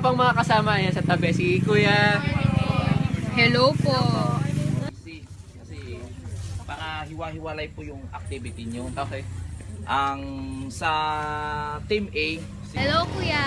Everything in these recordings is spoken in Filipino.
pang mga kasama yan sa tabi. Si Kuya. Hello po. Kasi para hiwa-hiwalay po yung activity nyo. Okay. Ang sa Team A, Hello, kuya.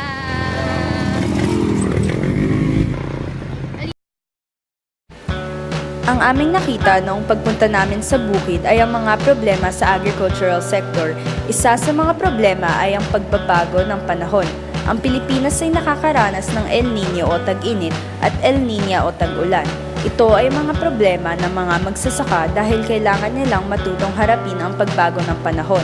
Ang aming nakita noong pagpunta namin sa bukid ay ang mga problema sa agricultural sector. Isa sa mga problema ay ang pagbabago ng panahon. Ang Pilipinas ay nakakaranas ng El Nino o tag-init at El Niña o tag-ulan. Ito ay mga problema ng mga magsasaka dahil kailangan nilang matutong harapin ang pagbago ng panahon.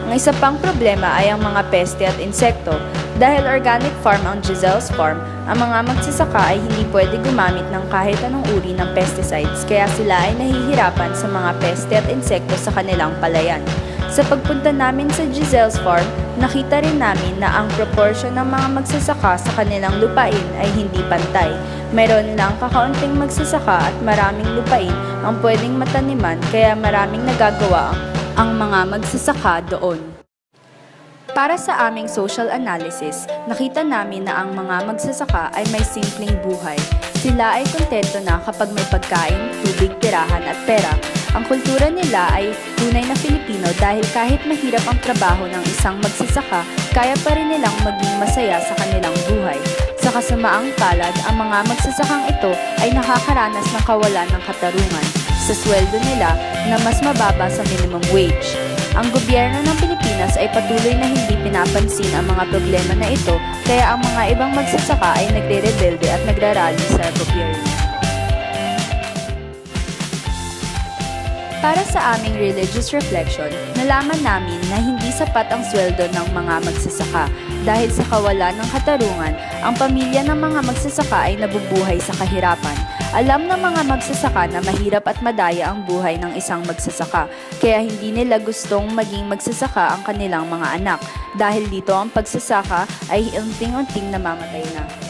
Ang isa pang problema ay ang mga peste at insekto. Dahil organic farm ang Giselle's Farm, ang mga magsasaka ay hindi pwede gumamit ng kahit anong uri ng pesticides kaya sila ay nahihirapan sa mga peste at insekto sa kanilang palayan. Sa pagpunta namin sa Giselle's Farm, nakita rin namin na ang proportion ng mga magsasaka sa kanilang lupain ay hindi pantay. Mayroon lang kakaunting magsasaka at maraming lupain ang pwedeng mataniman kaya maraming nagagawa ang mga magsasaka doon. Para sa aming social analysis, nakita namin na ang mga magsasaka ay may simpleng buhay. Sila ay kontento na kapag may pagkain, tubig, tirahan at pera. Ang kultura nila ay tunay na Filipino dahil kahit mahirap ang trabaho ng isang magsasaka, kaya pa rin nilang maging masaya sa kanilang buhay. Sa kasamaang palad, ang mga magsasakang ito ay nakakaranas ng kawalan ng katarungan sa sweldo nila na mas mababa sa minimum wage. Ang gobyerno ng Pilipinas ay patuloy na hindi pinapansin ang mga problema na ito, kaya ang mga ibang magsasaka ay nagre-rebelde at nagrarally sa gobyerno. Para sa aming religious reflection, nalaman namin na hindi sapat ang sweldo ng mga magsasaka. Dahil sa kawalan ng katarungan, ang pamilya ng mga magsasaka ay nabubuhay sa kahirapan. Alam ng mga magsasaka na mahirap at madaya ang buhay ng isang magsasaka, kaya hindi nila gustong maging magsasaka ang kanilang mga anak. Dahil dito ang pagsasaka ay unting-unting namamatay na.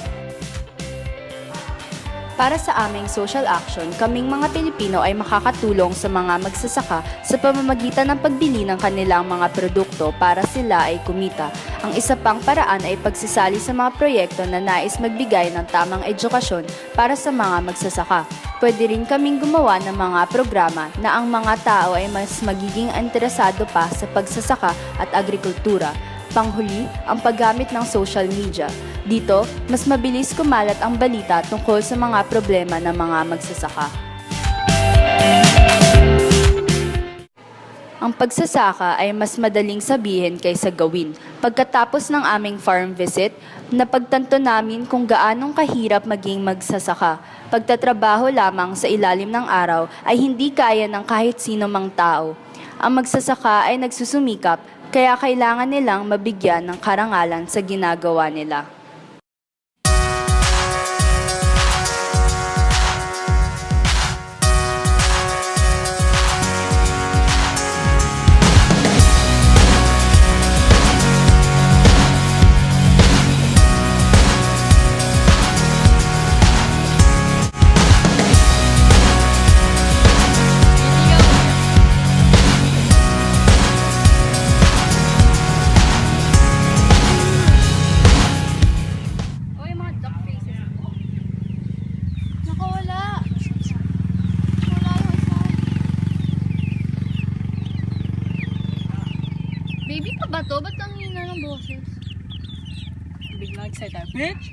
Para sa aming social action, kaming mga Pilipino ay makakatulong sa mga magsasaka sa pamamagitan ng pagbili ng kanilang mga produkto para sila ay kumita. Ang isa pang paraan ay pagsisali sa mga proyekto na nais magbigay ng tamang edukasyon para sa mga magsasaka. Pwede rin kaming gumawa ng mga programa na ang mga tao ay mas magiging interesado pa sa pagsasaka at agrikultura. Panghuli, ang paggamit ng social media. Dito, mas mabilis kumalat ang balita tungkol sa mga problema ng mga magsasaka. Ang pagsasaka ay mas madaling sabihin kaysa gawin. Pagkatapos ng aming farm visit, napagtanto namin kung gaanong kahirap maging magsasaka. Pagtatrabaho lamang sa ilalim ng araw ay hindi kaya ng kahit sino mang tao. Ang magsasaka ay nagsusumikap, kaya kailangan nilang mabigyan ng karangalan sa ginagawa nila. Baby pa ba to? Ba't ang hina ng boses? Biglang excited. Bitch!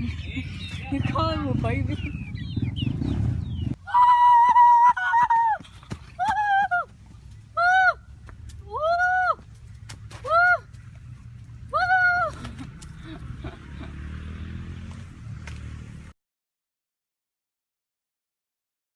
Ikaw mo, baby.